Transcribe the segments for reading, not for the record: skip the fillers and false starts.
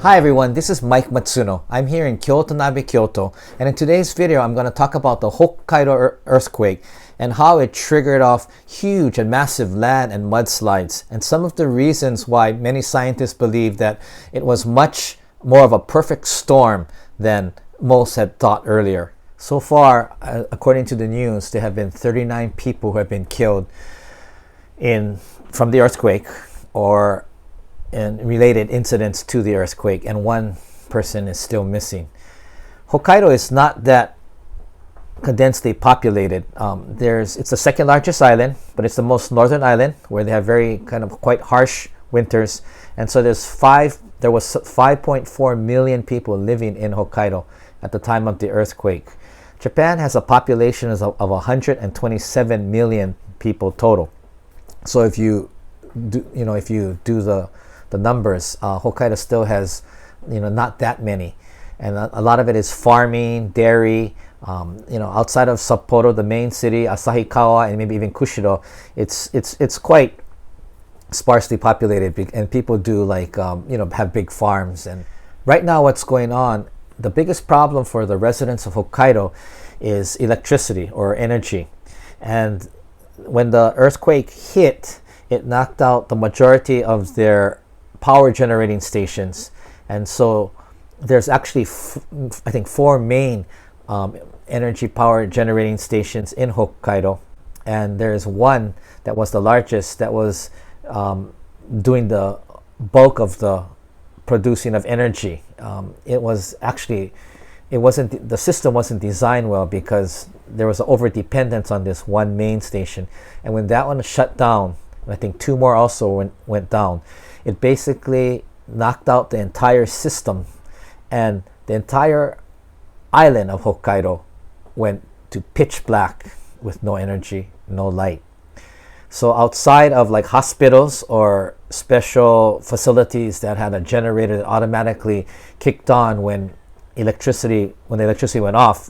Hi everyone, this is Mike Matsuno. I'm here in Kyoto Nabe, Kyoto, and in today's video I'm going to talk about the Hokkaido earthquake and how it triggered off huge and massive land and mudslides, and some of the reasons why many scientists believe that it was much more of a perfect storm than most had thought earlier. So far, according to the news, there have been 39 people who have been killed from the earthquake or and related incidents to the earthquake, and one person is still missing. Hokkaido is not that densely populated. It's the second largest island, but it's the most northern island where they have very kind of quite harsh winters, and so there was 5.4 million people living in Hokkaido at the time of the earthquake. Japan has a population of 127 million people total. So if you do the numbers, Hokkaido still has not that many, and a lot of it is farming, dairy. Outside of Sapporo, the main city, Asahikawa, and maybe even Kushiro, it's quite sparsely populated, and people do have big farms. And right now, what's going on? The biggest problem for the residents of Hokkaido is electricity or energy, and when the earthquake hit, it knocked out the majority of their power generating stations, and so there's actually I think 4 main energy power generating stations in Hokkaido, and there's one that was the largest that was doing the bulk of the producing of energy. The system wasn't designed well because there was an over dependence on this one main station, and when that one shut down, I think 2 more also went down. It basically knocked out the entire system, and the entire island of Hokkaido went to pitch black with no energy, no light. So outside of like hospitals or special facilities that had a generator that automatically kicked on when the electricity went off,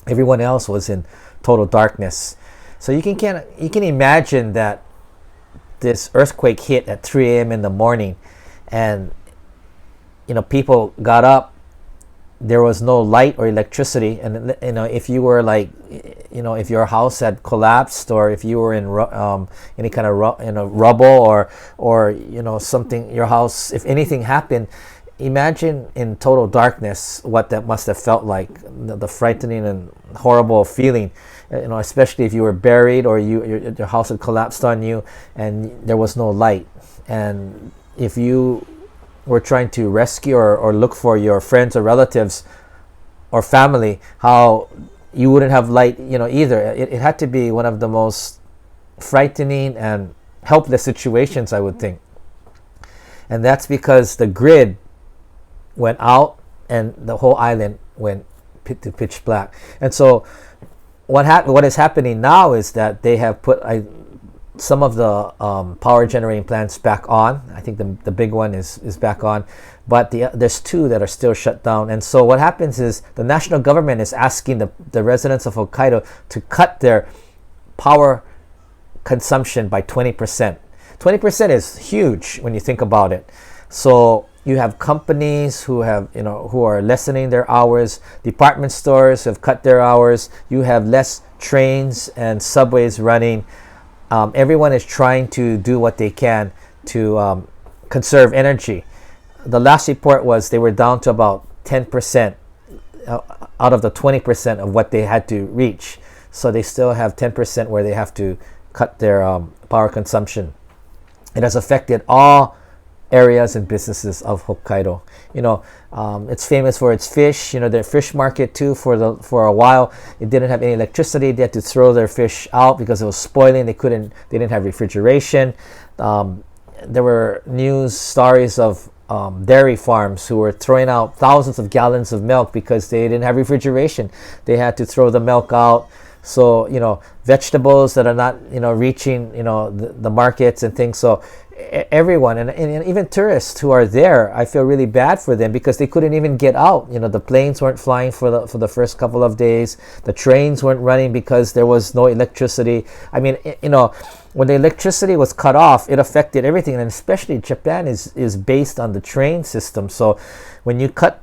everyone else was in total darkness. So you can imagine that this earthquake hit at 3 a.m. in the morning, and people got up. There was no light or electricity, and if you were if your house had collapsed, or if you were in any kind of rubble or something, your house, if anything happened, imagine in total darkness what that must have felt like, the frightening and horrible feeling, especially if you were buried or your house had collapsed on you and there was no light. And if you were trying to rescue or look for your friends or relatives or family, how you wouldn't have light either. It had to be one of the most frightening and helpless situations, I would think. And that's because the grid went out and the whole island went to pitch black. And so what is happening now is that they have put some of the power generating plants back on. I think the big one is back on, but there's 2 that are still shut down. And so what happens is the national government is asking the residents of Hokkaido to cut their power consumption by 20%. 20% is huge when you think about it. So you have companies who are lessening their hours. Department stores have cut their hours. You have less trains and subways running. Everyone is trying to do what they can to conserve energy. The last report was they were down to about 10% out of the 20% of what they had to reach. So they still have 10% where they have to cut their power consumption. It has affected all areas and businesses of Hokkaido. It's famous for its fish. Their fish market too. For a while, it didn't have any electricity. They had to throw their fish out because it was spoiling. They didn't have refrigeration. There were news stories of dairy farms who were throwing out thousands of gallons of milk because they didn't have refrigeration. They had to throw the milk out. So, vegetables that are not, reaching, the markets and things. So everyone, and even tourists who are there, I feel really bad for them because they couldn't even get out. The planes weren't flying for the first couple of days. The trains weren't running because there was no electricity. I mean, when the electricity was cut off, it affected everything, and especially Japan is based on the train system. So when you cut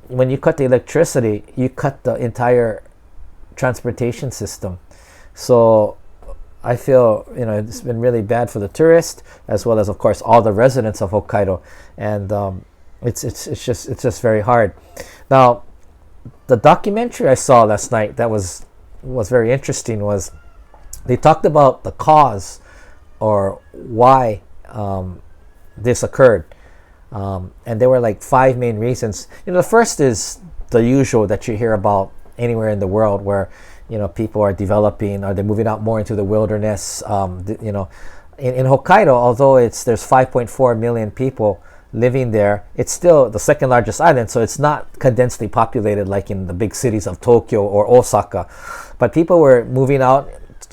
the electricity, you cut the entire transportation system. So I feel it's been really bad for the tourists as well as, of course, all the residents of Hokkaido, and it's just very hard. Now, the documentary I saw last night that was very interesting was they talked about the cause or why this occurred, and there were like 5 main reasons. The first is the usual that you hear about anywhere in the world where people are developing, or they're moving out more into the wilderness. In Hokkaido, although there's 5.4 million people living there, it's still the second largest island, so it's not condensely populated like in the big cities of Tokyo or Osaka. But people were moving out,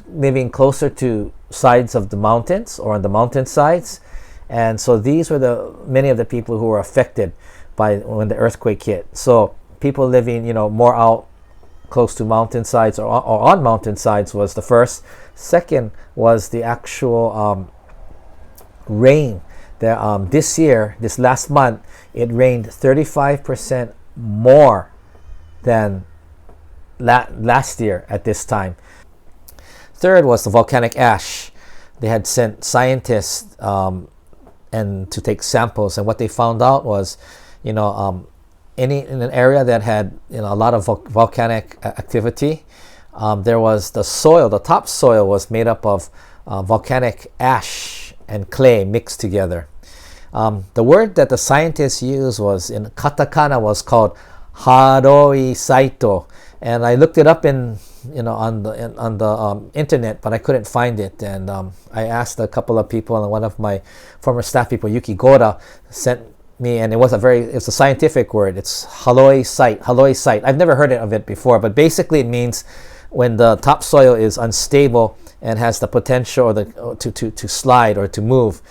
living closer to sides of the mountains or on the mountain sides, and so these were many of the people who were affected by when the earthquake hit. So people living, more out close to mountainsides or on mountainsides was the first. Second was the actual rain. This last month, it rained 35% more than last year at this time. Third was the volcanic ash. They had sent scientists and to take samples, and what they found out was, in an area that had a lot of volcanic activity, there was the topsoil was made up of volcanic ash and clay mixed together. The word that the scientists used was in katakana was called haroi saito, and I looked it up on the internet, but I couldn't find it. And I asked a couple of people, and one of my former staff people, Yuki Goda, sent me, and it's a scientific word. It's haloi site. I've never heard of it before, but basically it means when the topsoil is unstable and has the potential to slide or to move.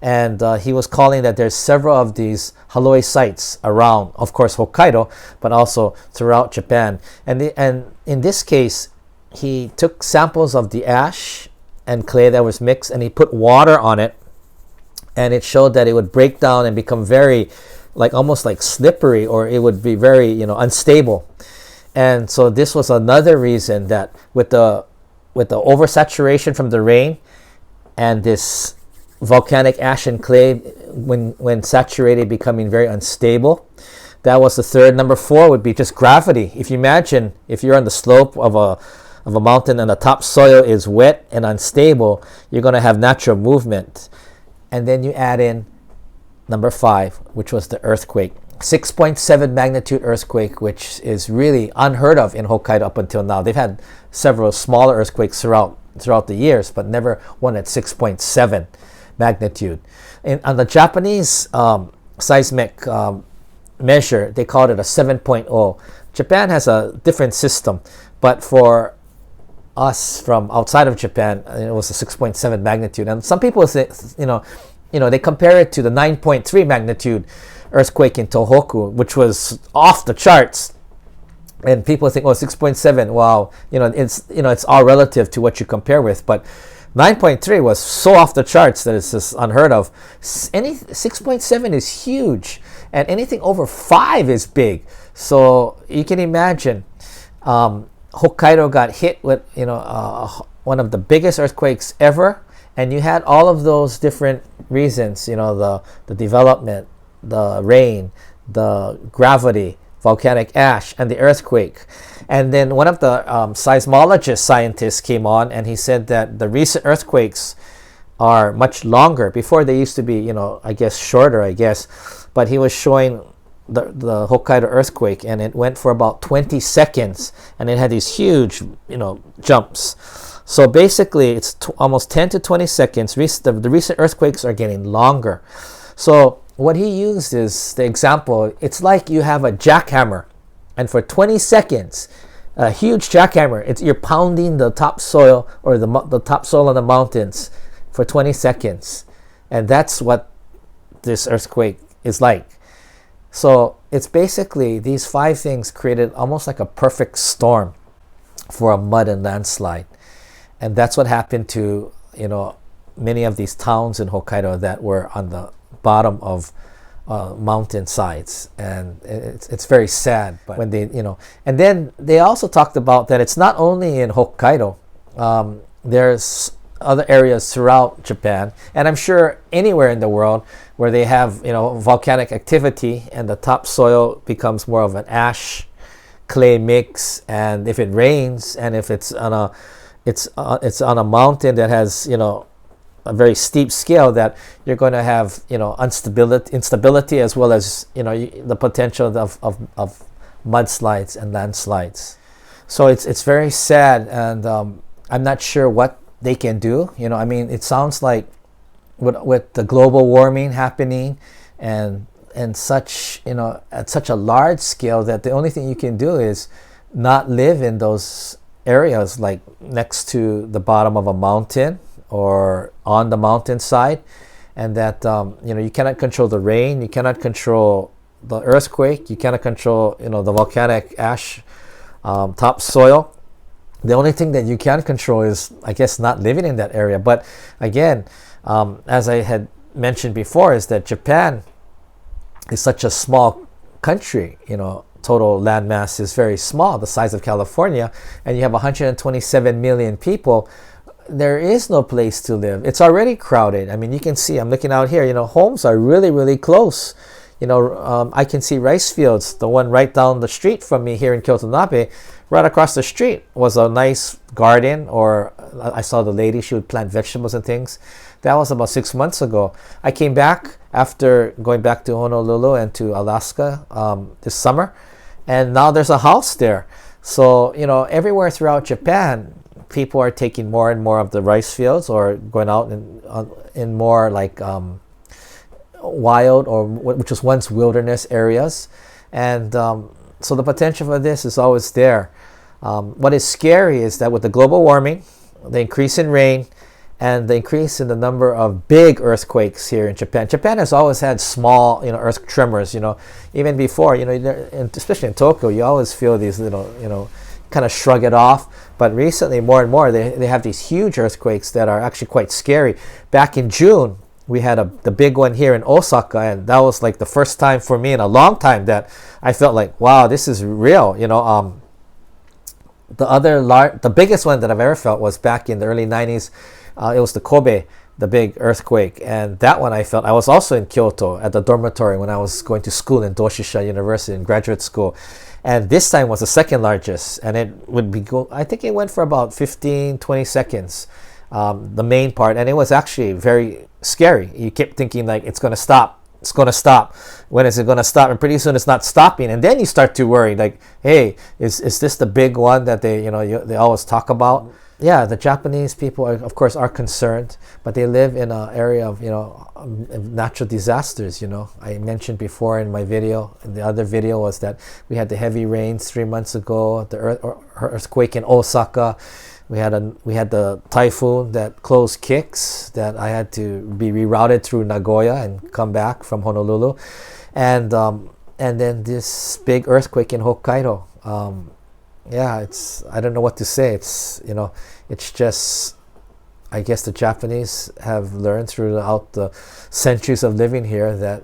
And he was calling that there's several of these haloi sites around, of course, Hokkaido, but also throughout Japan. And in this case, he took samples of the ash and clay that was mixed, and he put water on it, and it showed that it would break down and become very, almost like slippery, or it would be very, unstable. And so this was another reason that with the oversaturation from the rain and this volcanic ash and clay, when saturated, becoming very unstable. That was the third. Number 4 would be just gravity. If you imagine, if you're on the slope of a mountain and the topsoil is wet and unstable, you're going to have natural movement. And then you add in number 5, which was the earthquake. 6.7 magnitude earthquake, which is really unheard of in Hokkaido up until now. They've had several smaller earthquakes throughout the years, but never one at 6.7 magnitude. On the Japanese seismic measure, they called it a 7.0. Japan has a different system, but for us from outside of Japan, it was a 6.7 magnitude. And some people say, they compare it to the 9.3 magnitude earthquake in Tohoku, which was off the charts. And people think, 6.7, wow, it's all relative to what you compare with. But 9.3 was so off the charts that it's just unheard of. 6.7 is huge, and anything over 5 is big. So you can imagine, Hokkaido got hit with one of the biggest earthquakes ever, and you had all of those different reasons. The development, the rain, the gravity, volcanic ash, and the earthquake. And then one of the seismologist scientists came on, and he said that the recent earthquakes are much longer. Before they used to be, shorter, But he was showing the Hokkaido earthquake, and it went for about 20 seconds, and it had these huge, jumps. So basically, it's almost 10 to 20 seconds. The recent earthquakes are getting longer. So what he used is the example, it's like you have a jackhammer, and for 20 seconds, a huge jackhammer. You're pounding the topsoil or the topsoil on the mountains for 20 seconds. And that's what this earthquake is like. So it's basically these 5 things created almost like a perfect storm for a mud and landslide. And that's what happened to, many of these towns in Hokkaido that were on the bottom of mountain sides, and it's very sad. But when they, and then they also talked about that it's not only in Hokkaido. There's other areas throughout Japan, and I'm sure anywhere in the world where they have, volcanic activity, and the topsoil becomes more of an ash clay mix, and if it rains, and if it's on a mountain that has, a very steep scale, that you're going to have, instability, as well as, the potential of mudslides and landslides. So it's very sad, and I'm not sure what they can do. It sounds like with the global warming happening and such, at such a large scale, that the only thing you can do is not live in those areas like next to the bottom of a mountain or on the mountainside, and that you cannot control the rain, you cannot control the earthquake, you cannot control the volcanic ash topsoil. The only thing that you can control is, I guess, not living in that area. But again, as I had mentioned before, is that Japan is such a small country. Total land mass is very small, the size of California, and you have 127 million people. There is no place to live. It's already crowded. You can see, I'm looking out here, homes are really, really close. I can see rice fields. The one right down the street from me here in Kyoto Nabe, right across the street was a nice garden, or I saw the lady, she would plant vegetables and things. That was about 6 months ago. I came back after going back to Honolulu and to Alaska this summer, and now there's a house there. So, everywhere throughout Japan, people are taking more and more of the rice fields, or going out in more like wild, or which was once wilderness areas. And so the potential for this is always there. What is scary is that with the global warming, the increase in rain, and the increase in the number of big earthquakes here in Japan. Japan has always had small, earth tremors, even before, especially in Tokyo, you always feel these little, kind of shrug it off. But recently, more and more, they have these huge earthquakes that are actually quite scary. Back in June, we had the big one here in Osaka, and that was like the first time for me in a long time that I felt like, wow, this is real. The biggest one that I've ever felt was back in the early 90s. It was the Kobe, the big earthquake, and that one I was also in Kyoto at the dormitory when I was going to school in Doshisha University in graduate school. And this time was the second largest, and it would I think it went for about 15-20 seconds, the main part, and it was actually very scary. You kept thinking like, it's going to stop. When is it going to stop? And pretty soon it's not stopping, and then you start to worry like, hey, is this the big one that they they always talk about? Yeah, the Japanese people of course are concerned, but they live in an area of natural disasters. I mentioned before in my video, the other video, was that we had the heavy rains 3 months ago, the earthquake in Osaka. We had the typhoon that closed Kix, that I had to be rerouted through Nagoya and come back from Honolulu, and then this big earthquake in Hokkaido. I don't know what to say. It's just, I guess the Japanese have learned throughout the centuries of living here that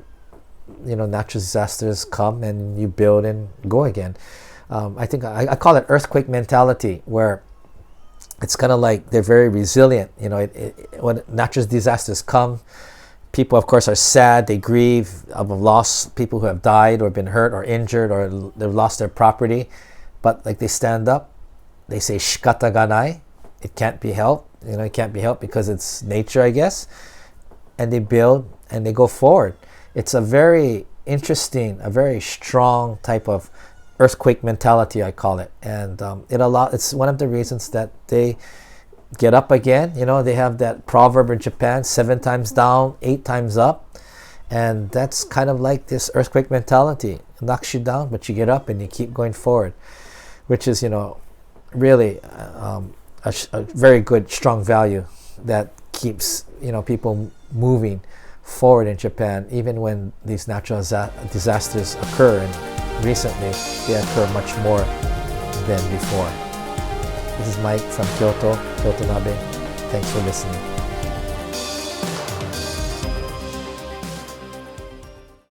natural disasters come and you build and go again. I think I call it earthquake mentality, where it's kind of like they're very resilient. When natural disasters come, people of course are sad, they grieve, have lost people who have died or been hurt or injured, or they've lost their property. But like, they stand up, they say shikata ga nai, it can't be helped, it can't be helped because it's nature, I guess, and they build and they go forward. It's a very interesting, a very strong type of earthquake mentality, I call it, and it's one of the reasons that they get up again. They have that proverb in Japan, 7 times down, 8 times up, and that's kind of like this earthquake mentality. It knocks you down, but you get up and you keep going forward, which is really a very good, strong value that keeps people moving forward in Japan, even when these natural disasters occur. And recently, they occur much more than before. This is Mike from Kyoto Nabe. Thanks for listening.